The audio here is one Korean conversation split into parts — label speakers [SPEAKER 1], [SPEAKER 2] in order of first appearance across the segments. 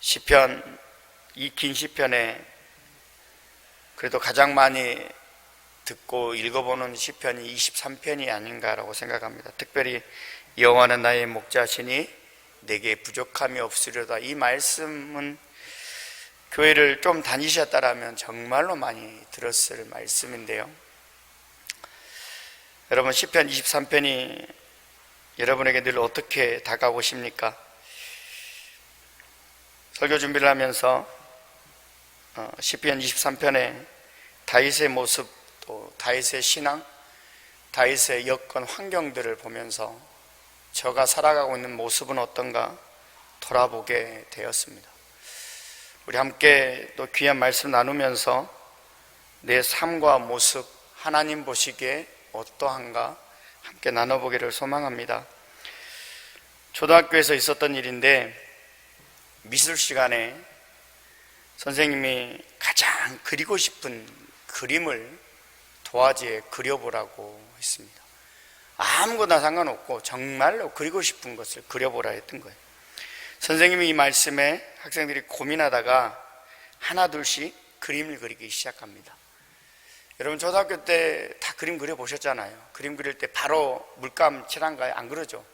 [SPEAKER 1] 시편, 이 긴 시편에 그래도 가장 많이 듣고 읽어보는 시편이 23편이 아닌가라고 생각합니다. 특별히 여호와는 나의 목자시니 내게 부족함이 없으리로다. 이 말씀은 교회를 좀 다니셨다라면 정말로 많이 들었을 말씀인데요. 여러분, 시편 23편이 여러분에게 늘 어떻게 다가오십니까? 설교 준비를 하면서 시편 23편에 다윗의 모습, 또 다윗의 신앙, 다윗의 여건, 환경들을 보면서 저가 살아가고 있는 모습은 어떤가 돌아보게 되었습니다. 우리 함께 또 귀한 말씀 나누면서 내 삶과 모습, 하나님 보시기에 어떠한가 함께 나눠보기를 소망합니다. 초등학교에서 있었던 일인데, 미술 시간에 선생님이 가장 그리고 싶은 그림을 도화지에 그려보라고 했습니다. 아무거나 상관없고 정말로 그리고 싶은 것을 그려보라 했던 거예요. 선생님이 이 말씀에 학생들이 고민하다가 하나 둘씩 그림을 그리기 시작합니다. 여러분, 초등학교 때 다 그림 그려보셨잖아요. 그림 그릴 때 바로 물감 칠한가요? 안 그러죠.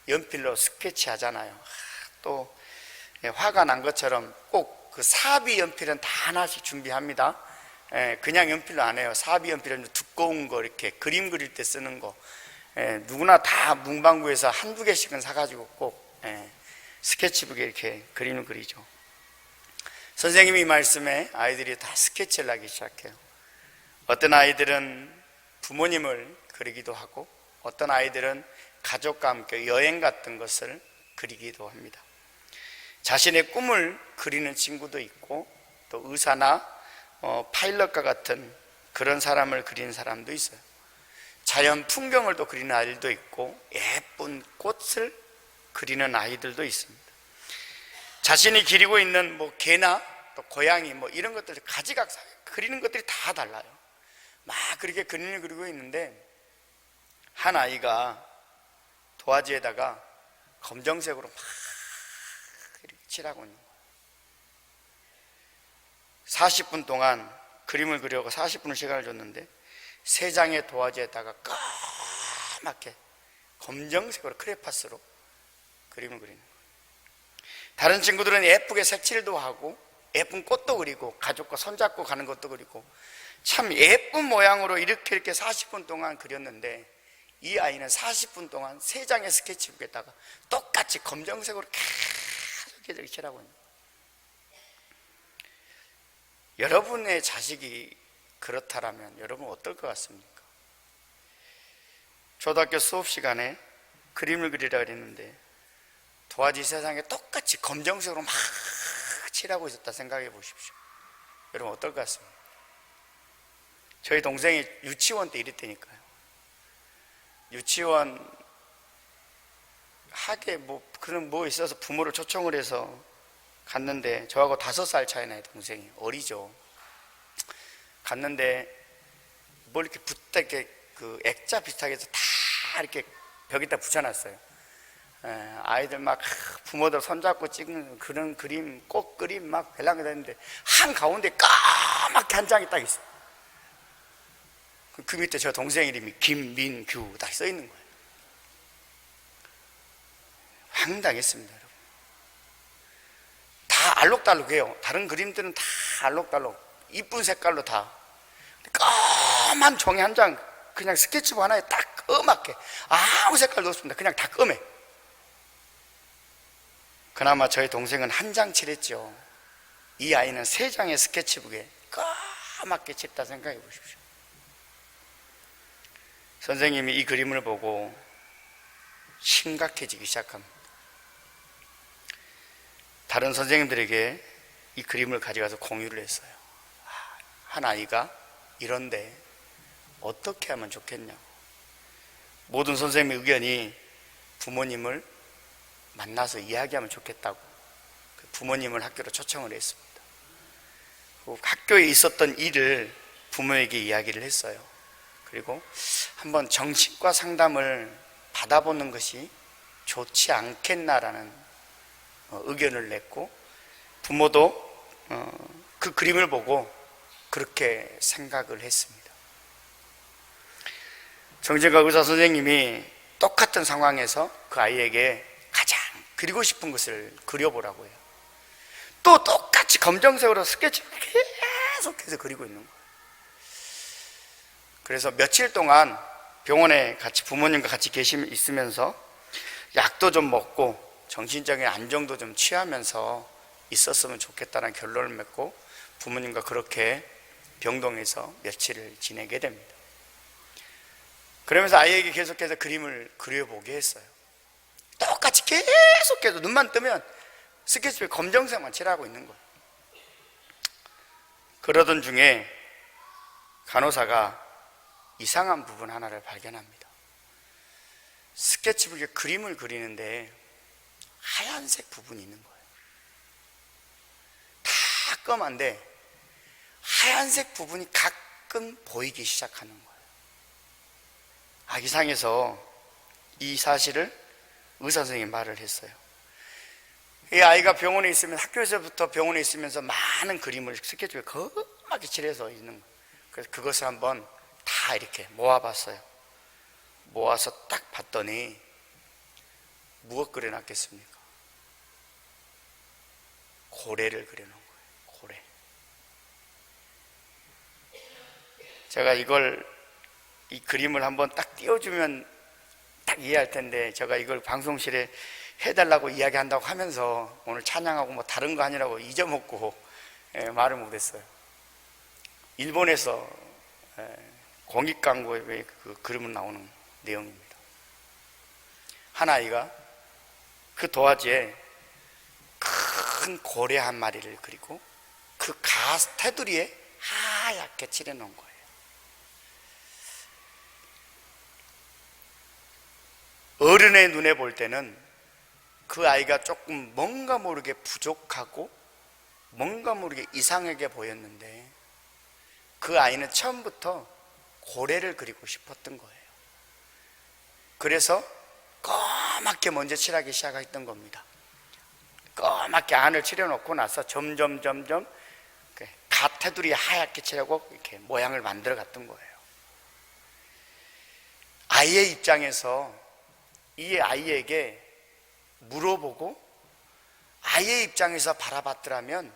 [SPEAKER 1] 연필로 스케치 하잖아요. 또 화가 난 것처럼 꼭 그 사비 연필은 다 하나씩 준비합니다. 그냥 연필로 안 해요. 사비 연필은 두꺼운 거, 이렇게 그림 그릴 때 쓰는 거. 누구나 다 문방구에서 한두 개씩은 사가지고 꼭 스케치북에 이렇게 그림을 그리죠. 선생님이 이 말씀에 아이들이 다 스케치를 하기 시작해요. 어떤 아이들은 부모님을 그리기도 하고, 어떤 아이들은 가족과 함께 여행 갔던 것을 그리기도 합니다. 자신의 꿈을 그리는 친구도 있고, 또 의사나 파일럿과 같은 그런 사람을 그리는 사람도 있어요. 자연 풍경을 또 그리는 아이들도 있고, 예쁜 꽃을 그리는 아이들도 있습니다. 자신이 기리고 있는 개나 또 고양이 이런 것들, 가지각색 그리는 것들이 다 달라요. 막 그렇게 그림을 그리고 있는데, 한 아이가 도화지에다가 검정색으로 막 이렇게 칠하고 있는 거예요. 40분 동안 그림을 그려고 40분을 시간을 줬는데, 3장의 도화지에다가 까맣게 검정색으로 크레파스로 그림을 그리는 거예요. 다른 친구들은 예쁘게 색칠도 하고 예쁜 꽃도 그리고 가족과 손잡고 가는 것도 그리고 참 예쁜 모양으로 이렇게 40분 동안 그렸는데, 이 아이는 40분 동안 3장의 스케치북에다가 똑같이 검정색으로 계속 이렇게 칠하고 있는 거예요. 여러분의 자식이 그렇다라면 여러분 어떨 것 같습니까? 초등학교 수업 시간에 그림을 그리라 그랬는데 도화지 3장에 똑같이 검정색으로 막 칠하고 있었다 생각해 보십시오. 여러분 어떨 것 같습니까? 저희 동생이 유치원 때 이랬다니까요. 유치원 학에 그런 있어서 부모를 초청을 해서 갔는데, 저하고 5살 차이 나요. 동생이 어리죠. 갔는데 뭘 이렇게 이렇게 그 액자 비슷하게 해서 다 이렇게 벽에다 붙여놨어요. 아이들 막 부모들 손잡고 찍는 그런 그림, 꽃 그림 막 별난 거 했는데, 한 가운데 까맣게 한 장이 딱 있어요. 그 밑에 저 동생 이름이 김민규 딱 써 있는 거예요. 황당했습니다, 여러분. 다 알록달록해요. 다른 그림들은 다 알록달록, 이쁜 색깔로 다. 까만 종이 한 장, 그냥 스케치북 하나에 딱 까맣게, 아무 색깔도 없습니다. 그냥 다 까매. 그나마 저희 동생은 한 장 칠했죠. 이 아이는 3장의 스케치북에 까맣게 칠했다 생각해 보십시오. 선생님이 이 그림을 보고 심각해지기 시작합니다. 다른 선생님들에게 이 그림을 가져가서 공유를 했어요. 한 아이가 이런데 어떻게 하면 좋겠냐고. 모든 선생님의 의견이 부모님을 만나서 이야기하면 좋겠다고 부모님을 학교로 초청을 했습니다. 학교에 있었던 일을 부모에게 이야기를 했어요. 그리고 한번 정신과 상담을 받아보는 것이 좋지 않겠나라는 의견을 냈고, 부모도 그 그림을 보고 그렇게 생각을 했습니다. 정신과 의사 선생님이 똑같은 상황에서 그 아이에게 가장 그리고 싶은 것을 그려보라고 해요. 또 똑같이 검정색으로 스케치를 계속해서 그리고 있는 거예요. 그래서 며칠 동안 병원에 같이 부모님과 같이 있으면서 약도 좀 먹고 정신적인 안정도 좀 취하면서 있었으면 좋겠다는 결론을 맺고 부모님과 그렇게 병동에서 며칠을 지내게 됩니다. 그러면서 아이에게 계속해서 그림을 그려보게 했어요. 똑같이 계속해서 눈만 뜨면 스케치북에 검정색만 칠하고 있는 거예요. 그러던 중에 간호사가 이상한 부분 하나를 발견합니다. 스케치북에 그림을 그리는데 하얀색 부분이 있는 거예요. 다 검은데 하얀색 부분이 가끔 보이기 시작하는 거예요. 아기상에서 이 사실을 의사 선생님이 말을 했어요. 이 아이가 병원에 있으면, 학교에서부터 병원에 있으면서 많은 그림을 스케치북에 거하게 칠해서 있는 거예요. 그래서 그것을 한번 다 이렇게 모아봤어요. 모아서 딱 봤더니 무엇 그려놨겠습니까? 고래를 그려놓은 거예요. 고래. 제가 이 그림을 한번 딱 띄워주면 딱 이해할 텐데, 제가 이걸 방송실에 해달라고 이야기한다고 하면서 오늘 찬양하고 뭐 다른 거 아니라고 잊어먹고 말을 못했어요. 일본에서 공익 광고에 그 그림은 나오는 내용입니다. 한 아이가 그 도화지에 큰 고래 한 마리를 그리고 그 테두리에 하얗게 칠해놓은 거예요. 어른의 눈에 볼 때는 그 아이가 조금 뭔가 모르게 부족하고 뭔가 모르게 이상하게 보였는데, 그 아이는 처음부터 고래를 그리고 싶었던 거예요. 그래서 까맣게 먼저 칠하기 시작했던 겁니다. 까맣게 안을 칠해놓고 나서 점점 갓 테두리에 하얗게 칠하고 이렇게 모양을 만들어 갔던 거예요. 아이의 입장에서 이 아이에게 물어보고 아이의 입장에서 바라봤더라면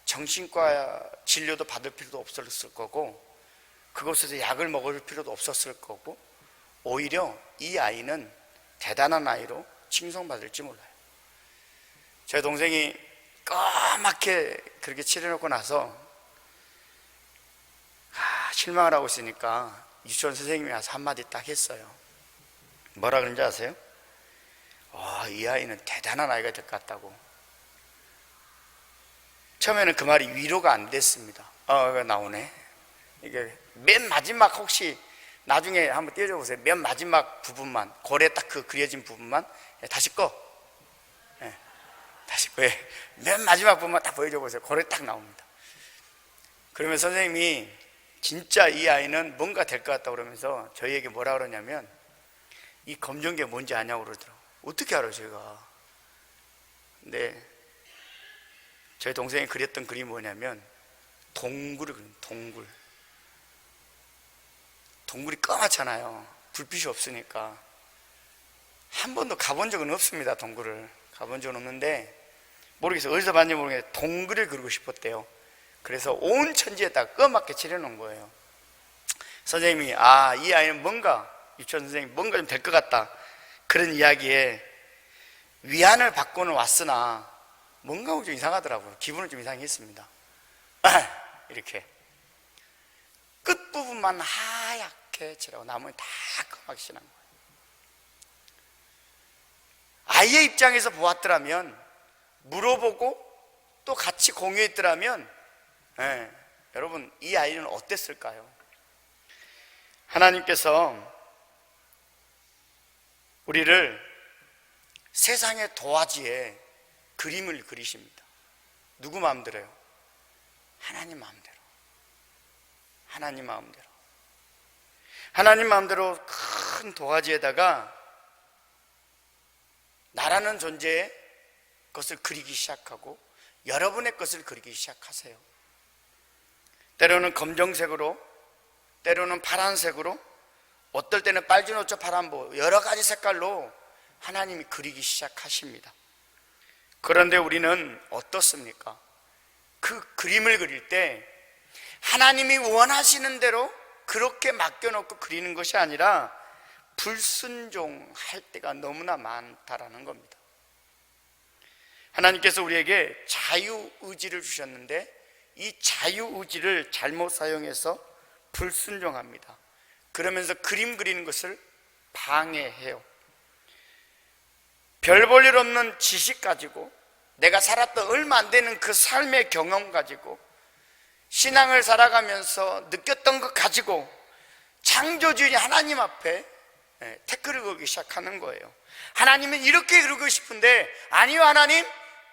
[SPEAKER 1] 정신과 진료도 받을 필요도 없었을 거고, 그곳에서 약을 먹을 필요도 없었을 거고, 오히려 이 아이는 대단한 아이로 칭송받을지 몰라요. 제 동생이 까맣게 그렇게 칠해놓고 나서 실망을 하고 있으니까 유치원 선생님이 와서 한마디 딱 했어요. 뭐라 그런지 아세요? 이 아이는 대단한 아이가 될 것 같다고. 처음에는 그 말이 위로가 안 됐습니다. 나오네. 이게 맨 마지막, 혹시 나중에 한번 띄워줘 보세요. 맨 마지막 부분만, 고래 딱 그 그려진 부분만 다시 꺼. 다시 꺼. 맨 마지막 부분만 딱 보여줘 보세요. 고래 딱 나옵니다. 그러면 선생님이 진짜 이 아이는 뭔가 될 것 같다 그러면서 저희에게 뭐라 그러냐면, 이 검정한 게 뭔지 아냐고 그러더라고요. 어떻게 알아요, 제가? 근데 저희 동생이 그렸던 그림이 뭐냐면 동굴을 그린 동굴. 동굴이 까맣잖아요. 불빛이 없으니까. 한 번도 가본 적은 없습니다. 동굴을 가본 적은 없는데, 모르겠어요. 어디서 봤는지 모르겠는데 동굴을 그리고 싶었대요. 그래서 온 천지에다 까맣게 칠해놓은 거예요. 선생님이 이 아이는 뭔가, 유치원 선생님이 뭔가 좀 될 것 같다, 그런 이야기에 위안을 받고는 왔으나 뭔가 좀 이상하더라고요. 기분은 좀 이상했습니다. 이렇게 끝부분만 하얗게 칠하고 나머지 다 까맣게 칠한 거예요. 아이의 입장에서 보았더라면, 물어보고 또 같이 공유했더라면, 여러분, 이 아이는 어땠을까요? 하나님께서 우리를 세상의 도화지에 그림을 그리십니다. 누구 마음대로요? 하나님 마음대로. 하나님 마음대로. 하나님 마음대로 큰 도화지에다가 나라는 존재의 것을 그리기 시작하고, 여러분의 것을 그리기 시작하세요. 때로는 검정색으로, 때로는 파란색으로, 어떨 때는 빨주노초 파란보, 여러 가지 색깔로 하나님이 그리기 시작하십니다. 그런데 우리는 어떻습니까? 그 그림을 그릴 때 하나님이 원하시는 대로 그렇게 맡겨놓고 그리는 것이 아니라 불순종할 때가 너무나 많다라는 겁니다. 하나님께서 우리에게 자유의지를 주셨는데 이 자유의지를 잘못 사용해서 불순종합니다. 그러면서 그림 그리는 것을 방해해요. 별 볼 일 없는 지식 가지고, 내가 살았던 얼마 안 되는 그 삶의 경험 가지고, 신앙을 살아가면서 느꼈던 것 가지고 창조주인 하나님 앞에 태클을 걸기 시작하는 거예요. 하나님은 이렇게 그리고 싶은데, 아니요 하나님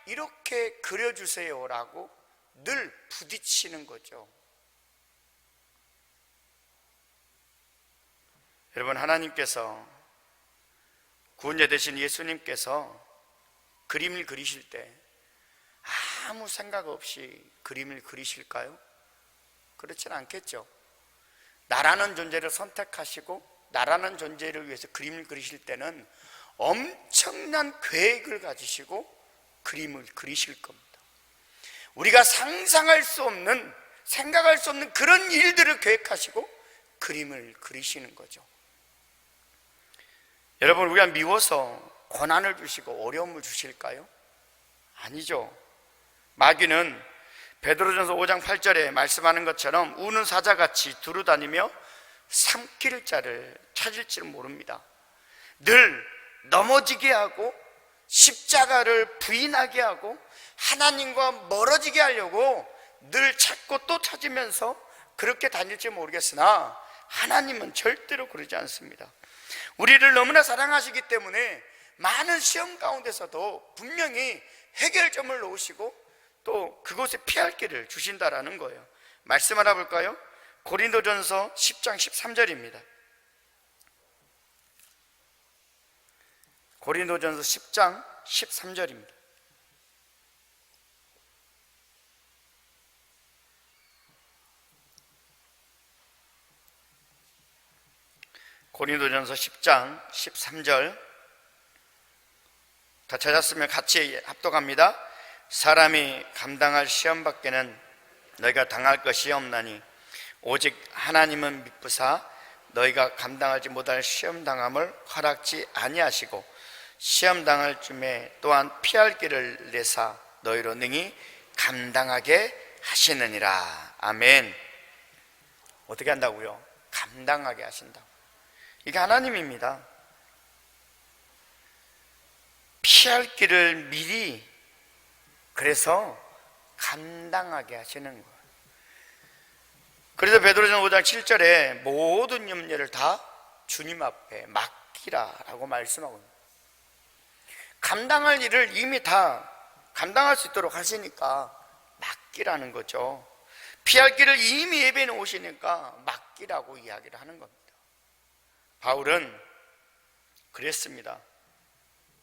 [SPEAKER 1] 이렇게 그려주세요 라고 늘 부딪히는 거죠. 여러분, 하나님께서, 구원자 되신 예수님께서 그림을 그리실 때 아무 생각 없이 그림을 그리실까요? 그렇진 않겠죠. 나라는 존재를 선택하시고 나라는 존재를 위해서 그림을 그리실 때는 엄청난 계획을 가지시고 그림을 그리실 겁니다. 우리가 상상할 수 없는, 생각할 수 없는 그런 일들을 계획하시고 그림을 그리시는 거죠. 여러분, 우리가 미워서 고난을 주시고 어려움을 주실까요? 아니죠. 마귀는 베드로전서 5장 8절에 말씀하는 것처럼 우는 사자같이 두루다니며 삼킬 자를 찾을지 모릅니다. 늘 넘어지게 하고 십자가를 부인하게 하고 하나님과 멀어지게 하려고 늘 찾고 또 찾으면서 그렇게 다닐지 모르겠으나 하나님은 절대로 그러지 않습니다. 우리를 너무나 사랑하시기 때문에 많은 시험 가운데서도 분명히 해결점을 놓으시고 또 그곳에 피할 길을 주신다라는 거예요. 말씀 알아볼까요? 고린도전서 10장 13절입니다. 고린도전서 10장 13절입니다. 고린도전서 10장 13절 다 찾았으면 같이 합독합니다. 사람이 감당할 시험 밖에는 너희가 당할 것이 없나니 오직 하나님은 미쁘사 너희가 감당하지 못할 시험 당함을 허락지 아니하시고 시험 당할 쯤에 또한 피할 길을 내사 너희로 능히 감당하게 하시느니라. 아멘. 어떻게 한다고요? 감당하게 하신다. 이게 하나님입니다. 피할 길을 미리 그래서 감당하게 하시는 거예요. 그래서 베드로전 5장 7절에 모든 염려를 다 주님 앞에 맡기라라고 말씀하고 있습니다. 감당할 일을 이미 다 감당할 수 있도록 하시니까 맡기라는 거죠. 피할 길을 이미 예배해 놓으시니까 맡기라고 이야기를 하는 겁니다. 바울은 그랬습니다.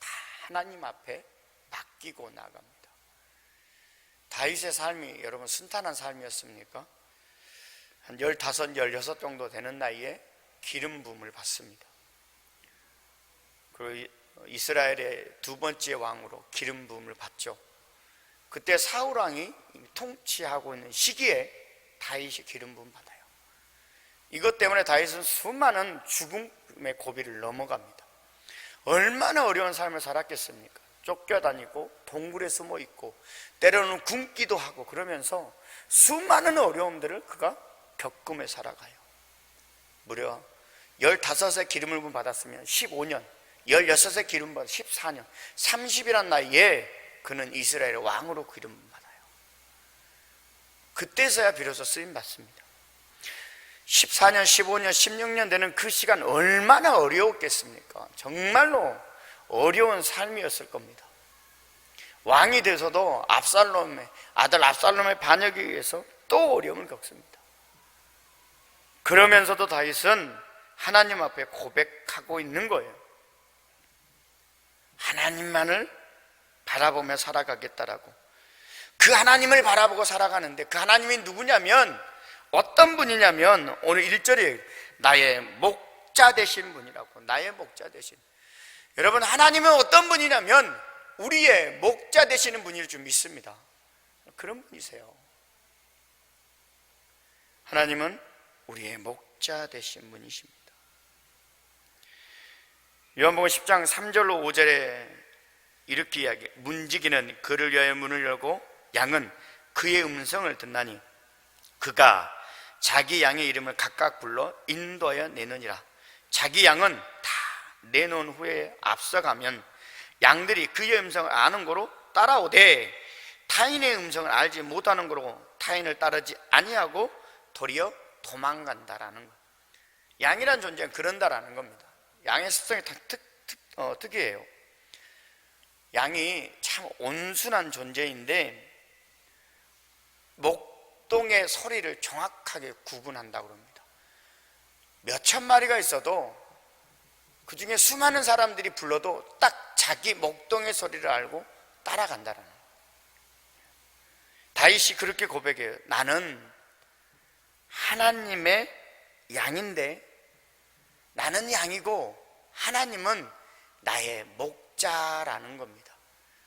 [SPEAKER 1] 다 하나님 앞에 맡기고 나갑니다. 다윗의 삶이 여러분 순탄한 삶이었습니까? 한 15, 16 정도 되는 나이에 기름 부음을 받습니다. 그리고 이스라엘의 두 번째 왕으로 기름 부음을 받죠. 그때 사울 왕이 통치하고 있는 시기에 다윗이 기름 부음 받아요. 이것 때문에 다윗은 수많은 죽음의 고비를 넘어갑니다. 얼마나 어려운 삶을 살았겠습니까? 쫓겨다니고 동굴에 숨어 있고 때로는 굶기도 하고 그러면서 수많은 어려움들을 그가 겪으며 살아가요. 무려 15세 기름을 부음 받았으면 15년, 16세 기름 받아 14년, 30이란 나이에 그는 이스라엘의 왕으로 기름 부음 받아요. 그때서야 비로소 쓰임 받습니다. 14년, 15년, 16년 되는 그 시간 얼마나 어려웠겠습니까? 정말로 어려운 삶이었을 겁니다. 왕이 돼서도 압살롬의 아들 압살롬의 반역에 의해서 또 어려움을 겪습니다. 그러면서도 다윗은 하나님 앞에 고백하고 있는 거예요. 하나님만을 바라보며 살아가겠다라고. 그 하나님을 바라보고 살아가는데, 그 하나님이 누구냐면, 어떤 분이냐면 오늘 1절에 나의 목자 되신 분이라고. 나의 목자 되신. 여러분, 하나님은 어떤 분이냐면 우리의 목자 되시는 분일 줄 믿습니다. 그런 분이세요. 하나님은 우리의 목자 되신 분이십니다. 요한복음 10장 3절로 5절에 이렇게 이야기해요. 문지기는 그를 위하여 문을 열고 양은 그의 음성을 듣나니 그가 자기 양의 이름을 각각 불러 인도하여 내느니라. 자기 양은 다 내놓은 후에 앞서가면 양들이 그의 음성을 아는 거로 따라오되 타인의 음성을 알지 못하는 거로 타인을 따르지 아니하고 도리어 도망간다라는 거예요. 양이란 존재는 그런다라는 겁니다. 양의 습성이 다 특이해요. 양이 참 온순한 존재인데 목동의 소리를 정확하게 구분한다고 합니다. 몇천 마리가 있어도 그 중에 수많은 사람들이 불러도 딱 자기 목동의 소리를 알고 따라간다는 거예요. 다윗이 그렇게 고백해요. 나는 하나님의 양인데, 나는 양이고 하나님은 나의 목자라는 겁니다.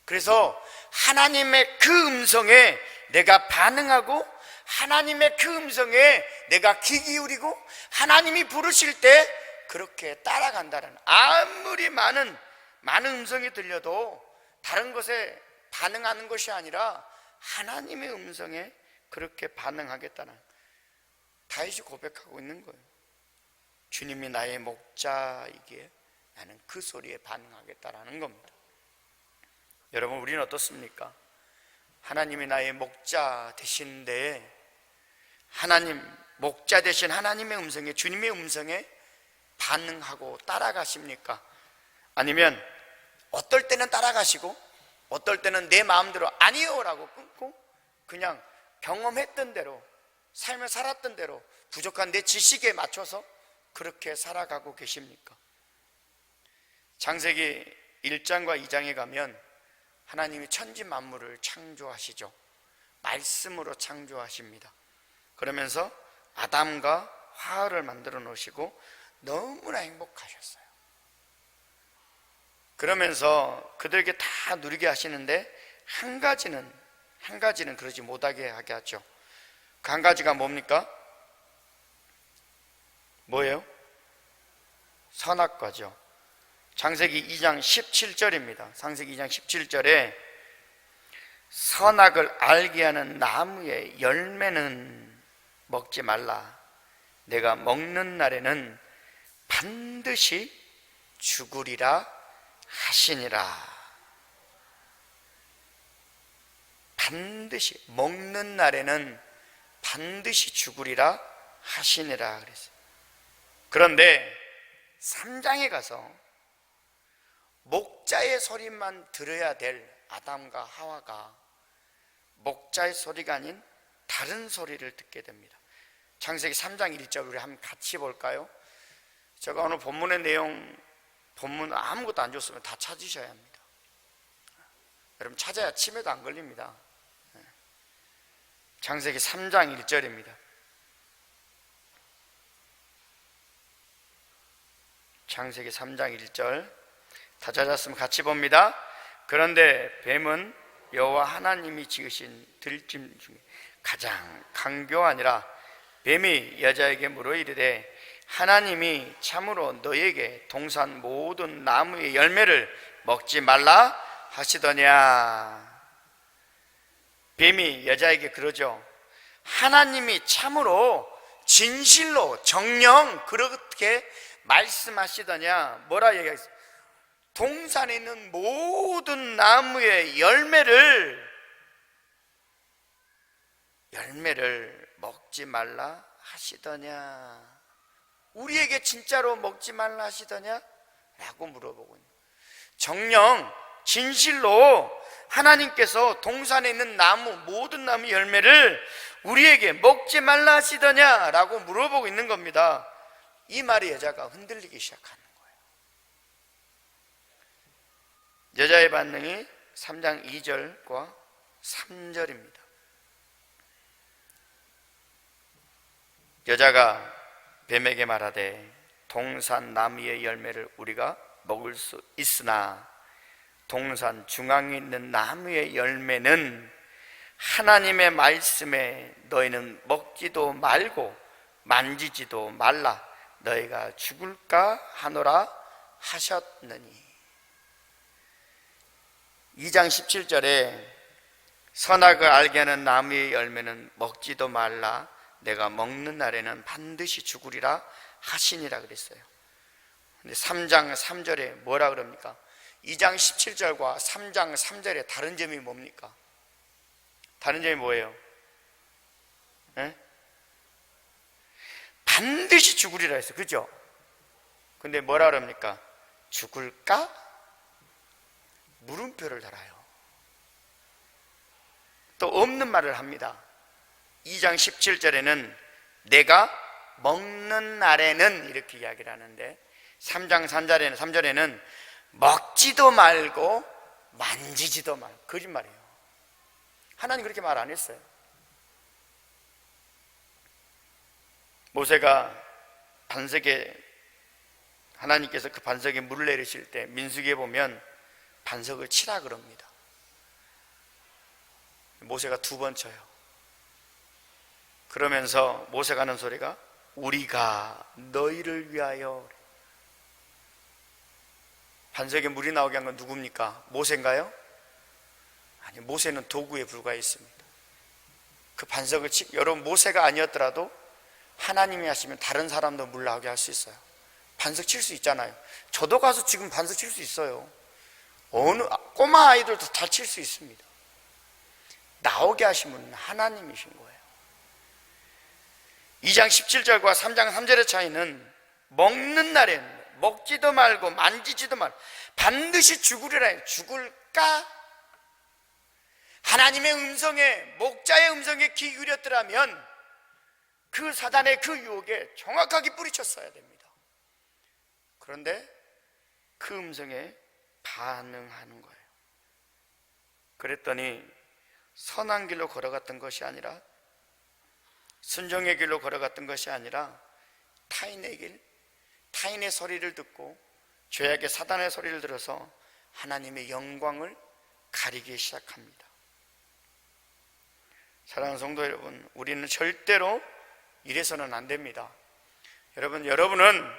[SPEAKER 1] 그래서 하나님의 그 음성에 내가 반응하고 하나님의 그 음성에 내가 귀 기울이고 하나님이 부르실 때 그렇게 따라간다는, 아무리 많은 음성이 들려도 다른 것에 반응하는 것이 아니라 하나님의 음성에 그렇게 반응하겠다는, 다윗이 고백하고 있는 거예요. 주님이 나의 목자이기에 나는 그 소리에 반응하겠다라는 겁니다. 여러분, 우리는 어떻습니까? 하나님이 나의 목자 되시는데 하나님 목자 되신 하나님의 음성에, 주님의 음성에 반응하고 따라가십니까? 아니면 어떨 때는 따라가시고 어떨 때는 내 마음대로 아니요 라고 끊고 그냥 경험했던 대로, 삶을 살았던 대로 부족한 내 지식에 맞춰서 그렇게 살아가고 계십니까? 창세기 1장과 2장에 가면 하나님이 천지 만물을 창조하시죠. 말씀으로 창조하십니다. 그러면서 아담과 하와를 만들어 놓으시고 너무나 행복하셨어요. 그러면서 그들에게 다 누리게 하시는데 한 가지는 그러지 못하게 하게 하죠. 그 한 가지가 뭡니까? 뭐예요? 선악과죠. 창세기 2장 17절입니다. 창세기 2장 17절에 선악을 알게 하는 나무의 열매는 먹지 말라. 내가 먹는 날에는 반드시 죽으리라 하시니라. 반드시 먹는 날에는 반드시 죽으리라 하시니라 그랬어요. 그런데 3장에 가서 목자의 소리만 들어야 될 아담과 하와가 목자의 소리가 아닌 다른 소리를 듣게 됩니다. 창세기 3장 1절 우리 한번 같이 볼까요? 제가 오늘 본문의 내용, 본문 아무것도 안 줬으면 다 찾으셔야 합니다. 여러분 찾아야 치매도 안 걸립니다. 창세기 3장 1절입니다. 창세기 3장 1절 다 찾았으면 같이 봅니다. 그런데 뱀은 여호와 하나님이 지으신 들짐 중에 가장 강교하니라. 뱀이 여자에게 물어 이르되 하나님이 참으로 너에게 동산 모든 나무의 열매를 먹지 말라 하시더냐. 뱀이 여자에게 그러죠. 하나님이 참으로 진실로 정녕 그렇게 말씀하시더냐. 뭐라 얘기하겠어요? 동산에 있는 모든 나무의 열매를 먹지 말라 하시더냐. 우리에게 진짜로 먹지 말라 하시더냐? 라고 물어보고 있는 거예요. 정녕 진실로 하나님께서 동산에 있는 나무, 모든 나무 열매를 우리에게 먹지 말라 하시더냐? 라고 물어보고 있는 겁니다. 이 말에 여자가 흔들리기 시작하는 거예요. 여자의 반응이 3장 2절과 3절입니다. 여자가 뱀에게 말하되 동산 나무의 열매를 우리가 먹을 수 있으나 동산 중앙에 있는 나무의 열매는 하나님의 말씀에 너희는 먹지도 말고 만지지도 말라 너희가 죽을까 하노라 하셨느니. 2장 17절에 선악을 알게 하는 나무의 열매는 먹지도 말라 내가 먹는 날에는 반드시 죽으리라 하시니라 그랬어요. 근데 3장 3절에 뭐라 그럽니까? 2장 17절과 3장 3절에 다른 점이 뭡니까? 다른 점이 뭐예요? 에? 반드시 죽으리라 했어요. 그죠? 근데 뭐라 그럽니까? 죽을까? 물음표를 달아요. 또 없는 말을 합니다. 2장 17절에는 내가 먹는 날에는 이렇게 이야기를 하는데 3장 3절에는 먹지도 말고 만지지도 말고. 거짓말이에요. 하나님 그렇게 말 안 했어요. 모세가 반석에 하나님께서 그 반석에 물을 내리실 때 민수기에 보면 반석을 치라 그럽니다. 모세가 2번 쳐요. 그러면서 모세가 하는 소리가 우리가 너희를 위하여. 반석에 물이 나오게 한 건 누굽니까? 모세인가요? 아니, 모세는 도구에 불과했습니다. 그 반석을 여러분 모세가 아니었더라도 하나님이 하시면 다른 사람도 물 나오게 할 수 있어요. 반석 칠 수 있잖아요. 저도 가서 지금 반석 칠 수 있어요. 어느 꼬마 아이들도 다 칠 수 있습니다. 나오게 하신 분은 하나님이신 거예요. 2장 17절과 3장 3절의 차이는 먹는 날에는 먹지도 말고 만지지도 말고 반드시 죽으리라 해요. 죽을까? 하나님의 음성에, 목자의 음성에 귀 기울였더라면 그 사단의 그 유혹에 정확하게 뿌리쳤어야 됩니다. 그런데 그 음성에 반응하는 거예요. 그랬더니 선한 길로 걸어갔던 것이 아니라, 순종의 길로 걸어갔던 것이 아니라 타인의 길, 타인의 소리를 듣고 죄악의 사단의 소리를 들어서 하나님의 영광을 가리기 시작합니다. 사랑하는 성도 여러분, 우리는 절대로 이래서는 안 됩니다. 여러분은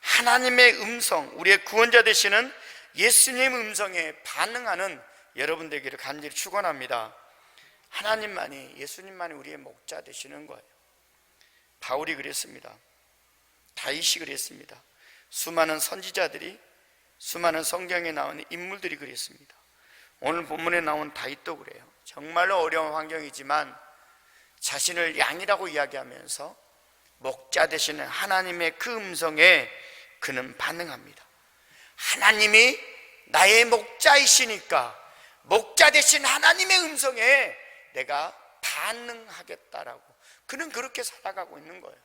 [SPEAKER 1] 하나님의 음성, 우리의 구원자 되시는 예수님 음성에 반응하는 여러분 되기를 간절히 축원합니다. 하나님만이, 예수님만이 우리의 목자 되시는 거예요. 바울이 그랬습니다. 다윗이 그랬습니다. 수많은 선지자들이, 수많은 성경에 나오는 인물들이 그랬습니다. 오늘 본문에 나온 다윗도 그래요. 정말로 어려운 환경이지만 자신을 양이라고 이야기하면서 목자 되시는 하나님의 그 음성에 그는 반응합니다. 하나님이 나의 목자이시니까 목자 되신 하나님의 음성에 내가 반응하겠다라고 그는 그렇게 살아가고 있는 거예요.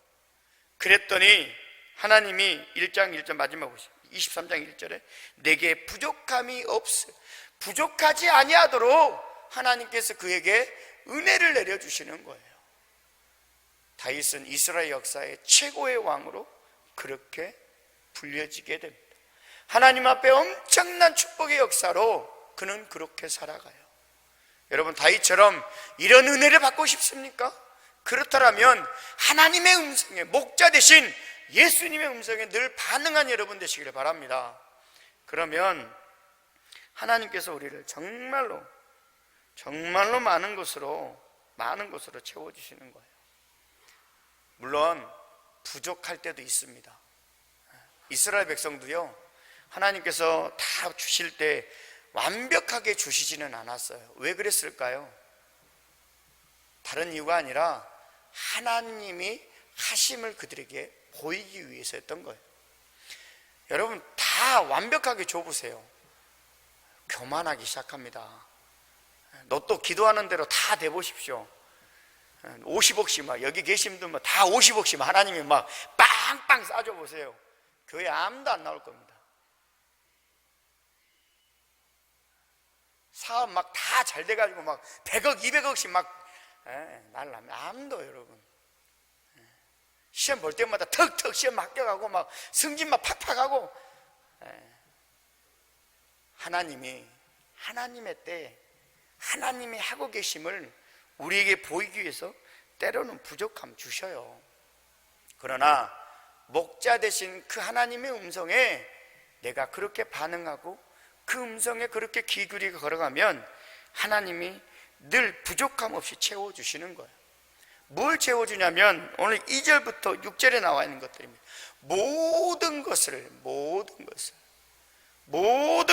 [SPEAKER 1] 그랬더니 하나님이 1장 1절 마지막 보시죠. 23장 1절에 내게 부족함이 없어, 부족하지 아니하도록 하나님께서 그에게 은혜를 내려주시는 거예요. 다윗은 이스라엘 역사의 최고의 왕으로 그렇게 불려지게 됩니다. 하나님 앞에 엄청난 축복의 역사로 그는 그렇게 살아가요. 여러분, 다윗처럼 이런 은혜를 받고 싶습니까? 그렇다면 하나님의 음성에, 목자 되신 예수님의 음성에 늘 반응한 여러분 되시기를 바랍니다. 그러면 하나님께서 우리를 정말로 많은 것으로 채워주시는 거예요. 물론 부족할 때도 있습니다. 이스라엘 백성도요, 하나님께서 다 주실 때 완벽하게 주시지는 않았어요. 왜 그랬을까요? 다른 이유가 아니라 하나님이 하심을 그들에게 보이기 위해서였던 거예요. 여러분, 다 완벽하게 줘보세요. 교만하기 시작합니다. 로또 기도하는 대로 다 돼보십시오. 50억씩 막, 여기 계신 분들 다 50억씩 하나님이 막 빵빵 싸줘 보세요. 교회 아무도 안 나올 겁니다. 사업 막 다 잘 돼가지고 막 100억, 200억씩 막 날라면 암도 여러분. 시험 볼 때마다 턱턱 시험 합격하고 막 승진 막 팍팍하고. 하나님이 하나님의 때에 하나님이 하고 계심을 우리에게 보이기 위해서 때로는 부족함 주셔요. 그러나 목자 되신 그 하나님의 음성에 내가 그렇게 반응하고 그 음성에 그렇게 귀 기울이고 걸어가면 하나님이 늘 부족함 없이 채워주시는 거예요. 뭘 채워주냐면 오늘 2절부터 6절에 나와 있는 것들입니다. 모든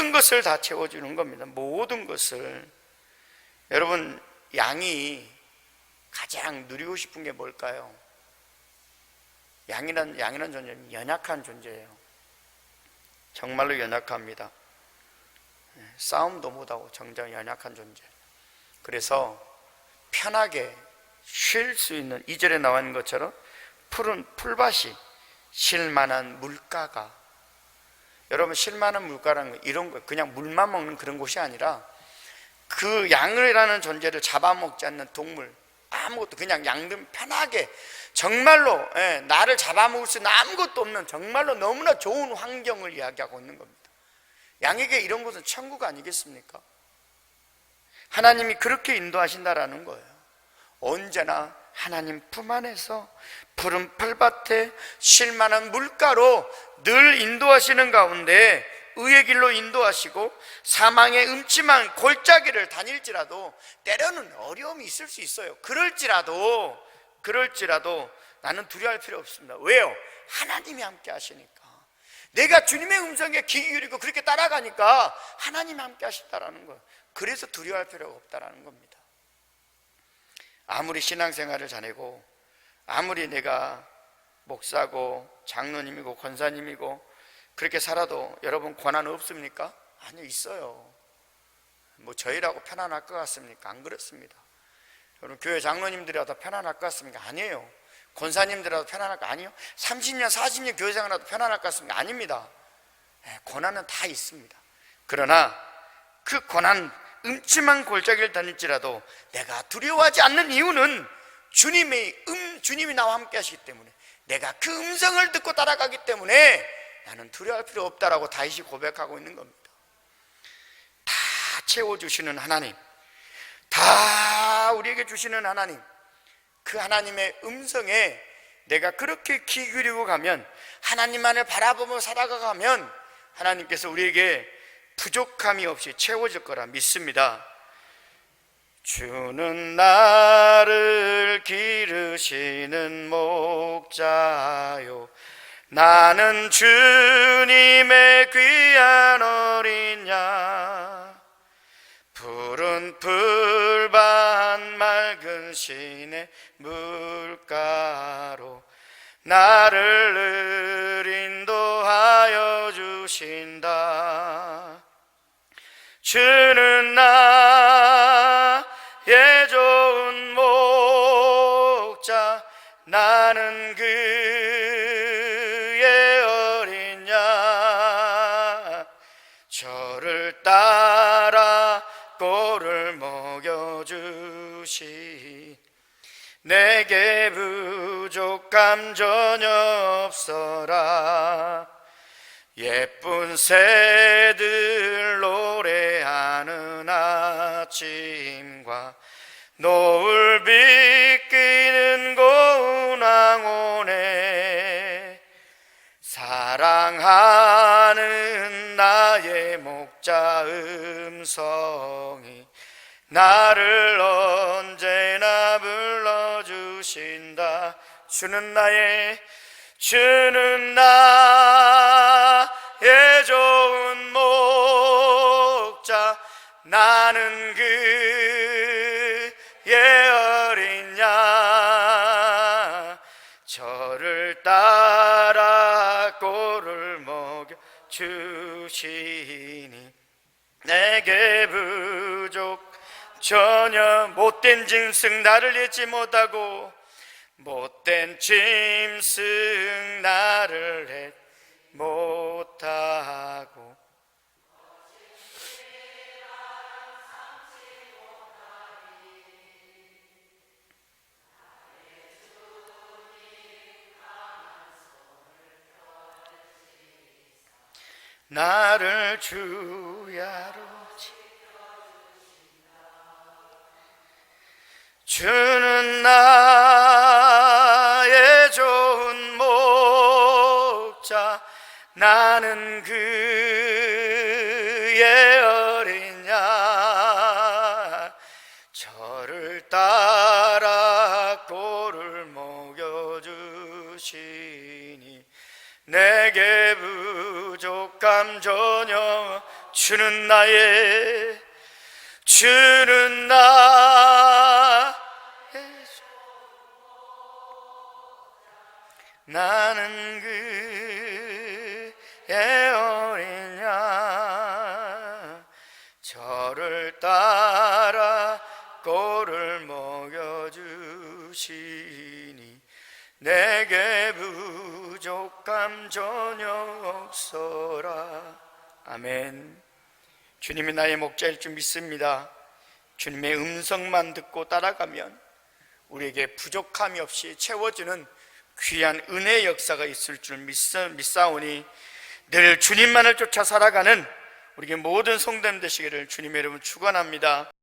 [SPEAKER 1] 것을 다 채워주는 겁니다. 모든 것을. 여러분, 양이 가장 누리고 싶은 게 뭘까요? 양이란 존재는 연약한 존재예요. 정말로 연약합니다. 싸움도 못하고 정작 연약한 존재. 그래서 편하게 쉴 수 있는 2절에 나와 있는 것처럼 푸른 풀밭이 쉴만한 물가가, 여러분 쉴만한 물가라는 건 이런 거예요. 그냥 물만 먹는 그런 곳이 아니라 그 양이라는 존재를 잡아먹지 않는 동물, 아무것도 그냥 양들 편하게 정말로 나를 잡아먹을 수 있는 아무것도 없는 정말로 너무나 좋은 환경을 이야기하고 있는 겁니다. 양에게 이런 곳은 천국 아니겠습니까? 하나님이 그렇게 인도하신다라는 거예요. 언제나 하나님 품 안에서 푸른 풀밭에 쉴만한 물가로 늘 인도하시는 가운데 의의 길로 인도하시고 사망의 음침한 골짜기를 다닐지라도 때로는 어려움이 있을 수 있어요. 그럴지라도 나는 두려워할 필요 없습니다. 왜요? 하나님이 함께 하시니까. 내가 주님의 음성에 귀 기울이고 그렇게 따라가니까 하나님이 함께 하신다라는 거예요. 그래서 두려워할 필요가 없다라는 겁니다. 아무리 신앙생활을 잘하고 아무리 내가 목사고 장로님이고 권사님이고 그렇게 살아도 여러분 고난 없습니까? 아니요, 있어요. 뭐 저희라고 편안할 것 같습니까? 안 그렇습니다. 여러분 교회 장로님들이라도 편안할 것 같습니까? 아니에요. 권사님들이라도 편안할 거 아니에요. 30년 40년 교회생활라도 편안할 것 같습니까? 아닙니다. 고난은 다 있습니다. 그러나 그 고난 음침한 골짜기를 다닐지라도 내가 두려워하지 않는 이유는 주님이 나와 함께 하시기 때문에, 내가 그 음성을 듣고 따라가기 때문에 나는 두려워할 필요 없다라고 다윗이 고백하고 있는 겁니다. 다 채워주시는 하나님, 다 우리에게 주시는 하나님, 그 하나님의 음성에 내가 그렇게 귀 기울이고 가면, 하나님만을 바라보며 살아가면 하나님께서 우리에게 부족함이 없이 채워질 거라 믿습니다. 주는 나를 기르시는 목자요, 나는 주님의 귀한 어린 양. 푸른 풀밭 맑은 시내 물가로 나를 늘 인도하여 주신다. 주는 나의 좋은 목자, 나는 그의 어린 양. 저를 따라 꼴을 먹여주시, 내게 부족함 전혀 없어라. 예쁜 새들 노래하는 아침과 노을 비끼는 고운 황혼에 사랑하는 나의 목자 음성이 나를 언제나 불러주신다. 주는 나의 좋은 목자, 나는 그의 어린 양. 저를 따라 꼴을 먹여 주시니 내게 부족 전혀. 못된 짐승 나를 잊지 못하고, 못된 짐승 나를 잊지 못하고, 나를 주야로 주는 나의 좋은 목자 나는 그의 어린 양 저를 따라 꼴을 먹여주시니 내게 부족함 전혀 주는 나의 나는 그의 어린 양 저를 따라 꼴을 먹여주시니 내게 부족함 전혀 없어라. 아멘. 주님이 나의 목자일 줄 믿습니다. 주님의 음성만 듣고 따라가면 우리에게 부족함이 없이 채워주는 귀한 은혜의 역사가 있을 줄 믿사오니 늘 주님만을 쫓아 살아가는 우리에게 모든 성도님 되시기를 주님의 이름으로 축원합니다.